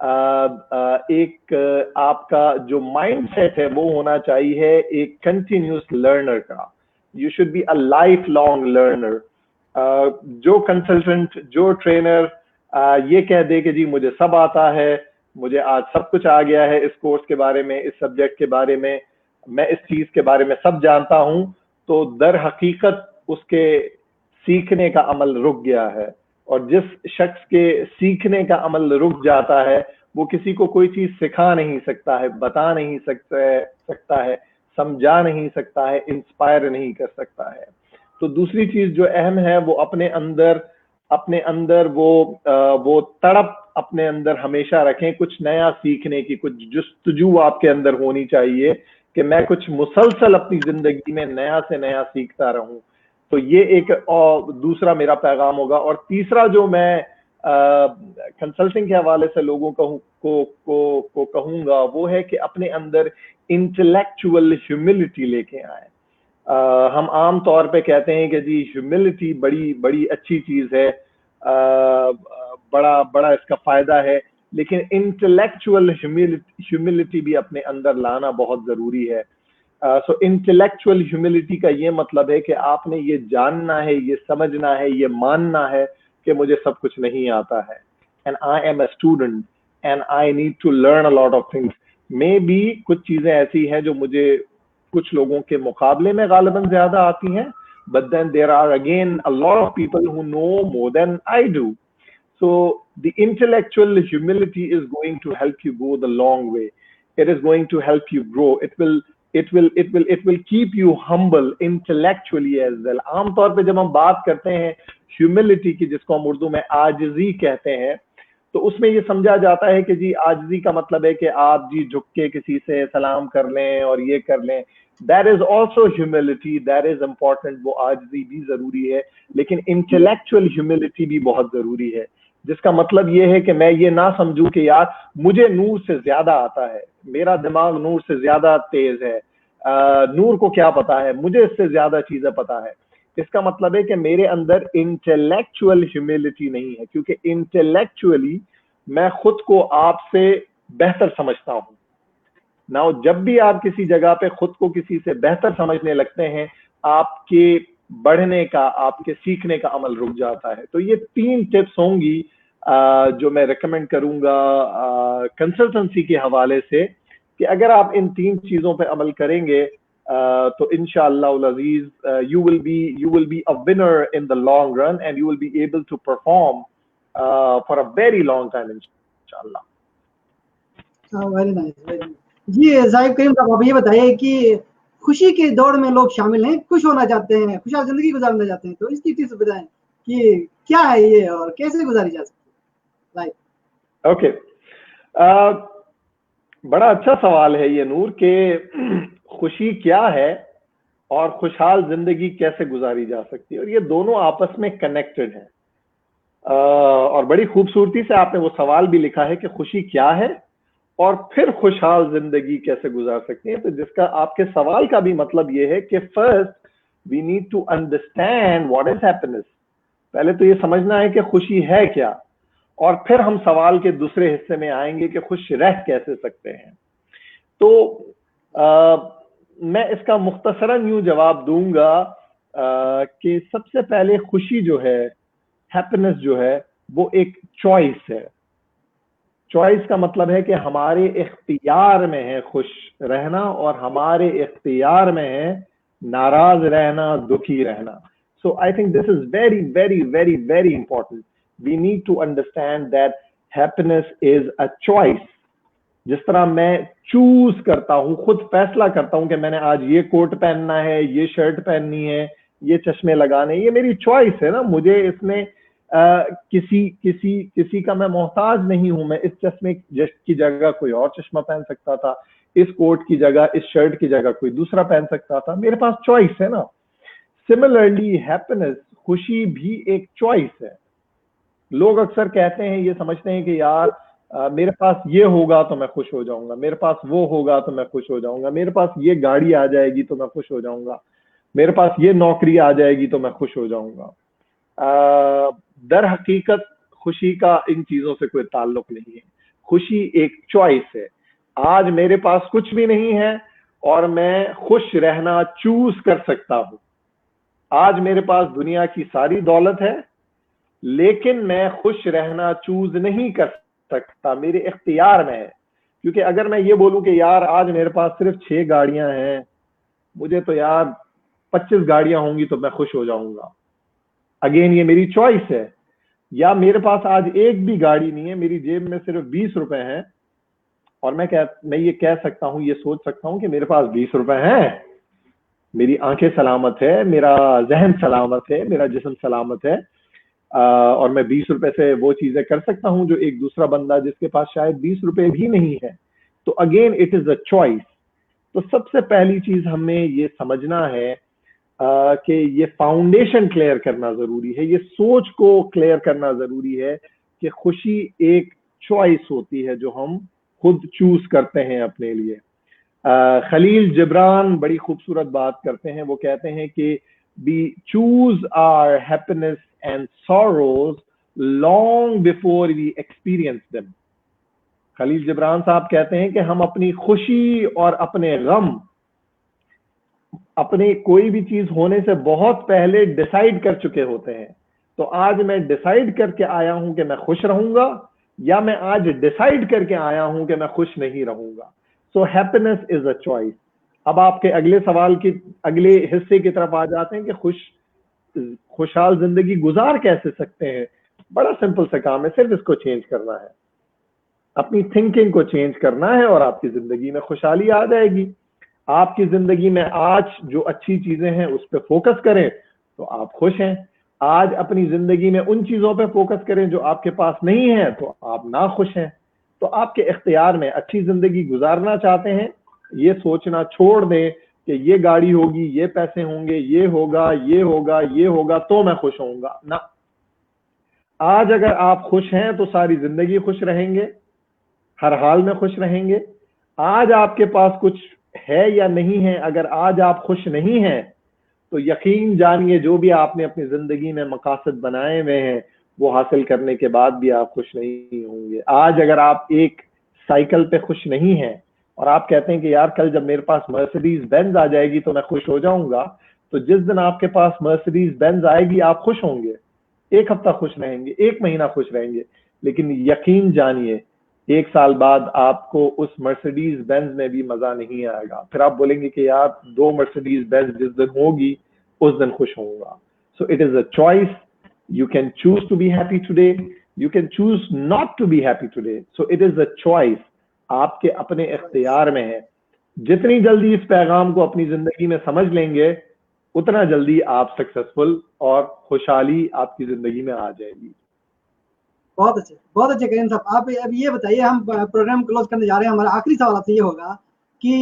ایک آپ کا جو مائنڈ سیٹ ہے وہ ہونا چاہیے ایک کنٹینیوس لرنر کا. You should be a life long learner. جو کنسلٹنٹ جو ٹرینر یہ کہہ دے کہ جی مجھے سب آتا ہے, مجھے آج سب کچھ آ گیا ہے اس کورس کے بارے میں, اس سبجیکٹ کے بارے میں, میں اس چیز کے بارے میں سب جانتا ہوں, تو در حقیقت اس کے سیکھنے کا عمل رک گیا ہے. اور جس شخص کے سیکھنے کا عمل رک جاتا ہے وہ کسی کو کوئی چیز سکھا نہیں سکتا ہے, بتا نہیں سکتا ہے, سمجھا نہیں سکتا ہے, انسپائر نہیں کر سکتا ہے. تو دوسری چیز جو اہم ہے وہ اپنے اندر وہ تڑپ اپنے اندر ہمیشہ رکھیں کچھ نیا سیکھنے کی, کچھ جستجو آپ کے اندر ہونی چاہیے کہ میں کچھ مسلسل اپنی زندگی میں نیا سے نیا سیکھتا رہوں. تو یہ ایک دوسرا میرا پیغام ہوگا. اور تیسرا جو میں کنسلٹنگ کے حوالے سے لوگوں کو کہوں گا وہ ہے کہ اپنے اندر انٹلیکچوئل ہیوملٹی لے کے آئیں. ہم عام طور پہ کہتے ہیں کہ جی ہیوملٹی بڑی اچھی چیز ہے, بڑا اس کا فائدہ ہے, لیکن انٹلیکچوئل ہیوملٹی بھی اپنے اندر لانا بہت ضروری ہے. سو انٹلیکچوئل ہیوملٹی کا یہ مطلب ہے کہ آپ نے یہ جاننا ہے, یہ سمجھنا ہے, یہ ماننا ہے کہ مجھے سب کچھ نہیں آتا ہے, and I am a student and I need to learn a lot of things. میں بھی کچھ چیزیں ایسی ہیں جو مجھے کچھ لوگوں کے مقابلے میں غالباً زیادہ آتی ہیں, but then there are again a lot of people who know more than I do. So the intellectual humility is going to help you go the long way. It is going to help you grow. It will keep you humble intellectually as well. عام طور پہ جب ہم بات کرتے ہیں humility کی, جس کو ہم اردو میں عاجزی کہتے ہیں, تو اس میں یہ سمجھا جاتا ہے کہ جی عاجزی کا مطلب ہے کہ آپ جی جھک کے کسی سے سلام کر لیں اور یہ کر لیں. That is also humility, that is important. وہ عاجزی بھی ضروری ہے, لیکن intellectual humility بھی بہت ضروری ہے, جس کا مطلب یہ ہے کہ میں یہ نہ سمجھوں کہ یار مجھے نور سے زیادہ آتا ہے, میرا دماغ نور سے زیادہ تیز ہے, نور کو کیا پتا ہے, مجھے اس سے زیادہ چیزیں پتا ہے. اس کا مطلب ہے کہ میرے اندر انٹلیکچوئل ہیوملٹی نہیں ہے, کیونکہ انٹلیکچولی میں خود کو آپ سے بہتر سمجھتا ہوں. نا جب بھی آپ کسی جگہ پہ خود کو کسی سے بہتر سمجھنے لگتے ہیں, آپ کے بڑھنے کا, آپ کے سیکھنے کا عمل رک جاتا ہے. تو یہ 3 ٹپس ہوں گی جو میں ریکمینڈ کروں گا کنسلٹنسی کے حوالے سے, کہ اگر آپ ان 3 چیزوں پہ عمل کریں گے تو انشاءاللہ العزیز you will be a winner in the long run and you will be able to perform for a very long time inshallah. Very nice, very nice. جی ظاہر کریم صاحب, آپ یہ بتائیے کہ خوشی کے دور میں لوگ شامل ہیں, خوش ہونا چاہتے ہیں, خوشحال زندگی گزارنا چاہتے ہیں, تو اس کی ٹپس بتائیں کہ کیا ہے یہ اور کیسے گزاری جا سکتی ہے. اوکے, بڑا اچھا سوال ہے یہ نور, کہ خوشی کیا ہے اور خوشحال زندگی کیسے گزاری جا سکتی ہے, اور یہ دونوں آپس میں کنیکٹڈ ہیں. اور بڑی خوبصورتی سے آپ نے وہ سوال بھی لکھا ہے کہ خوشی کیا ہے اور پھر خوشحال زندگی کیسے گزار سکتے ہیں. تو جس کا آپ کے سوال کا بھی مطلب یہ ہے کہ first we need to understand what is happiness. پہلے تو یہ سمجھنا ہے کہ خوشی ہے کیا, اور پھر ہم سوال کے دوسرے حصے میں آئیں گے کہ خوش رہ کیسے سکتے ہیں. تو میں اس کا مختصراً یوں جواب دوں گا کہ سب سے پہلے خوشی جو ہے, ہیپینس جو ہے, وہ ایک چوائس ہے. چوائس کا مطلب ہے کہ ہمارے اختیار میں ہے خوش رہنا, اور ہمارے اختیار میں ہے ناراض رہنا, دکھی رہنا. So I think this is very, very, very, very important. We need to understand that happiness is a choice. جس طرح میں چوز کرتا ہوں, خود فیصلہ کرتا ہوں کہ میں نے آج یہ کوٹ پہننا ہے, یہ شرٹ پہننی ہے, یہ چشمے لگانے, یہ میری چوائس ہے نا. مجھے اس میں کسی کا میں محتاج نہیں ہوں. میں اس چشمے کی جگہ کوئی اور چشمہ پہن سکتا تھا, اس کوٹ کی جگہ, اس شرٹ کی جگہ کوئی دوسرا پہن سکتا تھا. میرے پاس چوائس ہے نا. سملرلی ہیپینس, خوشی بھی ایک چوائس ہے. لوگ اکثر کہتے ہیں, یہ سمجھتے ہیں کہ یار میرے پاس یہ ہوگا تو میں خوش ہو جاؤں گا, میرے پاس وہ ہوگا تو میں خوش ہو جاؤں گا, میرے پاس یہ گاڑی آ جائے گی تو میں خوش ہو جاؤں گا, میرے پاس یہ نوکری آ جائے گی تو میں خوش ہو جاؤں گا. در حقیقت خوشی کا ان چیزوں سے کوئی تعلق نہیں ہے. خوشی ایک چوائس ہے. آج میرے پاس کچھ بھی نہیں ہے اور میں خوش رہنا چوز کر سکتا ہوں. آج میرے پاس دنیا کی ساری دولت ہے لیکن میں خوش رہنا چوز نہیں کر سکتا, میرے اختیار میں ہے. کیونکہ اگر میں یہ بولوں کہ یار آج میرے پاس صرف 6 گاڑیاں ہیں, مجھے تو یار 25 گاڑیاں ہوں گی تو میں خوش ہو جاؤں گا, اگین یہ میری چوائس ہے. یا میرے پاس آج ایک بھی گاڑی نہیں ہے, میری جیب میں صرف 20 روپے ہیں اور میں یہ کہہ سکتا ہوں, یہ سوچ سکتا ہوں کہ میرے پاس 20 روپے ہیں, میری آنکھیں سلامت ہے, میرا ذہن سلامت ہے, میرا جسم سلامت ہے, اور میں 20 روپے سے وہ چیزیں کر سکتا ہوں جو ایک دوسرا بندہ جس کے پاس شاید 20 روپے بھی نہیں ہے. تو again it is a choice. تو سب سے پہلی چیز ہمیں یہ سمجھنا ہے کہ یہ فاؤنڈیشن کلیئر کرنا ضروری ہے, یہ سوچ کو کلیئر کرنا ضروری ہے کہ خوشی ایک چوائس ہوتی ہے جو ہم خود چوز کرتے ہیں اپنے لیے. خلیل جبران بڑی خوبصورت بات کرتے ہیں, وہ کہتے ہیں کہ we choose our happiness and sorrows long before we experience them. خلیل جبران صاحب کہتے ہیں کہ ہم اپنی خوشی اور اپنے غم اپنے کوئی بھی چیز ہونے سے بہت پہلے ڈیسائیڈ کر چکے ہوتے ہیں. تو آج میں ڈیسائیڈ کر کے آیا ہوں کہ میں خوش رہوں گا, یا میں آج ڈیسائیڈ کر کے آیا ہوں کہ میں خوش نہیں رہوں گا. سو ہیپینس از اے چوائس. اب آپ کے اگلے سوال کی اگلے حصے کی طرف آ جاتے ہیں کہ خوشحال زندگی گزار کیسے سکتے ہیں. بڑا سمپل سا کام ہے, صرف اس کو چینج کرنا ہے, اپنی تھنکنگ کو چینج کرنا ہے اور آپ کی زندگی میں خوشحالی آ جائے گی. آپ کی زندگی میں آج جو اچھی چیزیں ہیں اس پہ فوکس کریں تو آپ خوش ہیں. آج اپنی زندگی میں ان چیزوں پہ فوکس کریں جو آپ کے پاس نہیں ہیں تو آپ ناخوش ہیں. تو آپ کے اختیار میں اچھی زندگی گزارنا چاہتے ہیں, یہ سوچنا چھوڑ دیں کہ یہ گاڑی ہوگی, یہ پیسے ہوں گے, یہ ہوگا, یہ ہوگا, یہ ہوگا تو میں خوش ہوں گا. نہ, آج اگر آپ خوش ہیں تو ساری زندگی خوش رہیں گے, ہر حال میں خوش رہیں گے. آج آپ کے پاس کچھ ہے یا نہیں ہے, اگر آج آپ خوش نہیں ہیں تو یقین جانیے جو بھی آپ نے اپنی زندگی میں مقاصد بنائے ہوئے ہیں وہ حاصل کرنے کے بعد بھی آپ خوش نہیں ہوں گے. آج اگر آپ ایک سائیکل پہ خوش نہیں ہیں اور آپ کہتے ہیں کہ یار کل جب میرے پاس مرسیڈیز بینز آ جائے گی تو میں خوش ہو جاؤں گا, تو جس دن آپ کے پاس مرسیڈیز بینز آئے گی آپ خوش ہوں گے, ایک ہفتہ خوش رہیں گے, ایک مہینہ خوش رہیں گے, لیکن یقین جانیے 1 سال بعد آپ کو اس مرسیڈیز بینز میں بھی مزہ نہیں آئے گا. پھر آپ بولیں گے کہ یار 2 مرسیڈیز بینز جس دن ہوگی اس دن خوش ہوں گا. So it is a choice. You can choose to be happy today, you can choose not to be happy today. So it is a choice, آپ کے اپنے اختیار میں ہے. جتنی جلدی اس پیغام کو اپنی زندگی میں سمجھ لیں گے اتنا جلدی آپ سکسیسفل اور خوشحالی آپ کی زندگی میں آ جائے گی. بہت اچھے کریم صاحب. آپ اب یہ بتائیے, ہم پروگرام کلوز کرنے جا رہے ہیں, ہمارا آخری سوال آپ سے یہ ہوگا کہ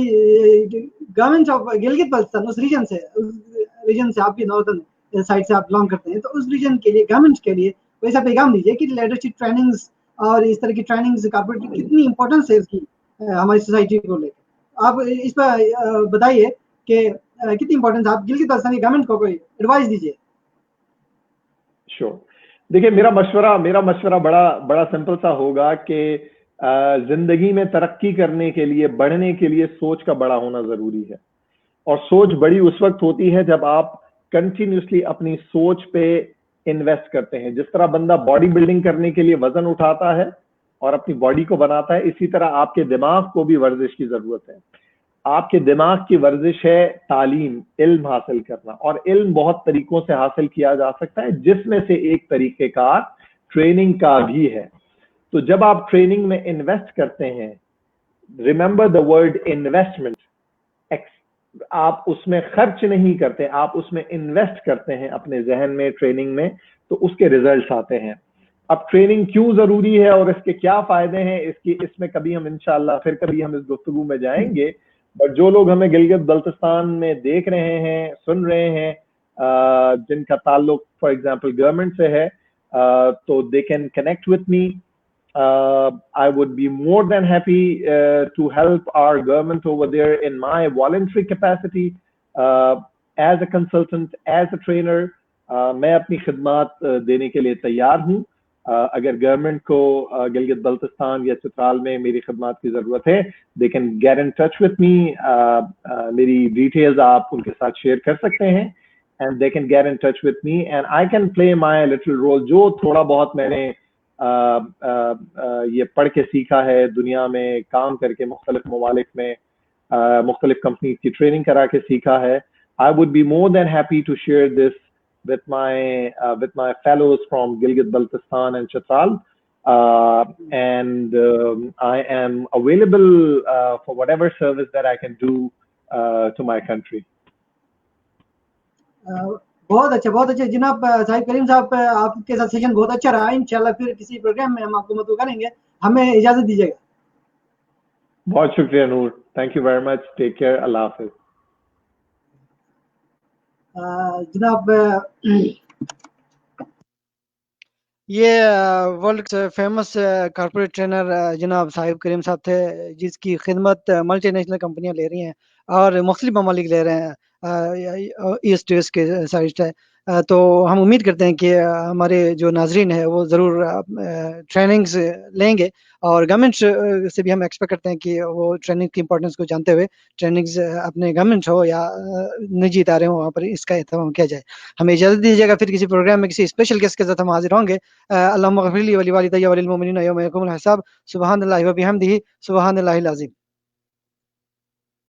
گورنمنٹ آف گلگت بلتستان اس ریجن سے آپ کی ناردرن سائڈ سے آپ بلانگ کرتے ہیں, تو اس ریجن کے لیے گورنمنٹ کے لیے ویسا پیغام دیجیے کہ لیڈرشپ ٹریننگز اور اس طرح کی ٹریننگز کارپوریٹ کتنی امپورٹنس ہے اس کی ہماری سوسائٹی کو لے کے. آپ اس پہ بتائیے کہ کتنی امپورٹنس آپ گلگت بلتستان کی گورنمنٹ کو کوئی ایڈوائس دیجیے. شور. دیکھیں میرا مشورہ بڑا سمپل سا ہوگا کہ زندگی میں ترقی کرنے کے لیے, بڑھنے کے لیے سوچ کا بڑا ہونا ضروری ہے. اور سوچ بڑی اس وقت ہوتی ہے جب آپ کنٹینیوسلی اپنی سوچ پہ انویسٹ کرتے ہیں. جس طرح بندہ باڈی بلڈنگ کرنے کے لیے وزن اٹھاتا ہے اور اپنی باڈی کو بناتا ہے, اسی طرح آپ کے دماغ کو بھی ورزش کی ضرورت ہے. آپ کے دماغ کی ورزش ہے تعلیم, علم حاصل کرنا, اور علم بہت طریقوں سے حاصل کیا جا سکتا ہے جس میں سے ایک طریقہ کار ٹریننگ کا بھی ہے. تو جب آپ ٹریننگ میں انویسٹ کرتے ہیں, ریممبر دا ورڈ انویسٹمنٹ, آپ اس میں خرچ نہیں کرتے, آپ اس میں انویسٹ کرتے ہیں اپنے ذہن میں, ٹریننگ میں, تو اس کے ریزلٹس آتے ہیں. اب ٹریننگ کیوں ضروری ہے اور اس کے کیا فائدے ہیں, اس میں کبھی ہم انشاءاللہ پھر کبھی ہم اس گفتگو میں جائیں گے. بٹ جو لوگ ہمیں گلگت بلتستان میں دیکھ رہے ہیں, سن رہے ہیں, جن کا تعلق فار ایگزامپل گورنمنٹ سے ہے, تو they can connect with me. I would be more than happy to help our government over there in my voluntary capacity as a consultant, as a trainer. میں اپنی خدمات دینے کے لیے تیار ہوں. اگر گورنمنٹ کو گلگت بلتستان یا چترال میں میری خدمات کی ضرورت ہے they can get in touch with me. میری ڈیٹیلز آپ ان کے ساتھ شیئر کر سکتے ہیں and they can get in touch with me and I can play my little role. جو تھوڑا بہت میں نے یہ پڑھ کے سیکھا ہے دنیا میں کام کر کے مختلف ممالک میں مختلف کمپنیز کی ٹریننگ کرا کے سیکھا ہے, I would be more than happy to share this with my fellows from Gilgit Baltistan and Chitral. And I am available for whatever service that I can do to my country. بہت اچھا جناب صاحب کریم صاحب, آپ کے ساتھ session بہت اچھا رہا. انشاءاللہ پھر کسی پروگرام میں ہم آپ کو مدعو کریں گے. ہمیں اجازت دیجیے گا. بہت شکریہ Noor, thank you very much, take care, اللہ حافظ. جناب یہ ورلڈ فیمس کارپوریٹ ٹرینر جناب صاحب کریم صاحب تھے, جس کی خدمت ملٹی نیشنل کمپنیاں لے رہی ہیں اور مختلف ممالک لے رہے ہیں ایسٹ ویسٹ کے سائڈ ہے. تو ہم امید کرتے ہیں کہ ہمارے جو ناظرین ہیں وہ ضرور ٹریننگز لیں گے, اور گورنمنٹ سے بھی ہم ایکسپیکٹ کرتے ہیں کہ وہ ٹریننگ کی امپورٹنس کو جانتے ہوئے ٹریننگز اپنے گورنمنٹ ہو یا نجی ادارے ہوں وہاں پر اس کا اہتمام کیا جائے. ہمیں اجازت دیجیے گا, پھر کسی پروگرام میں کسی اسپیشل گیسٹ کے ساتھ ہم حاضر ہوں گے. اللہم اغفر لی ولی والدی وللمؤمنین یوم یقوم الحساب. سبحان اللہ و بحمدہ, سبحان اللہ العظیم.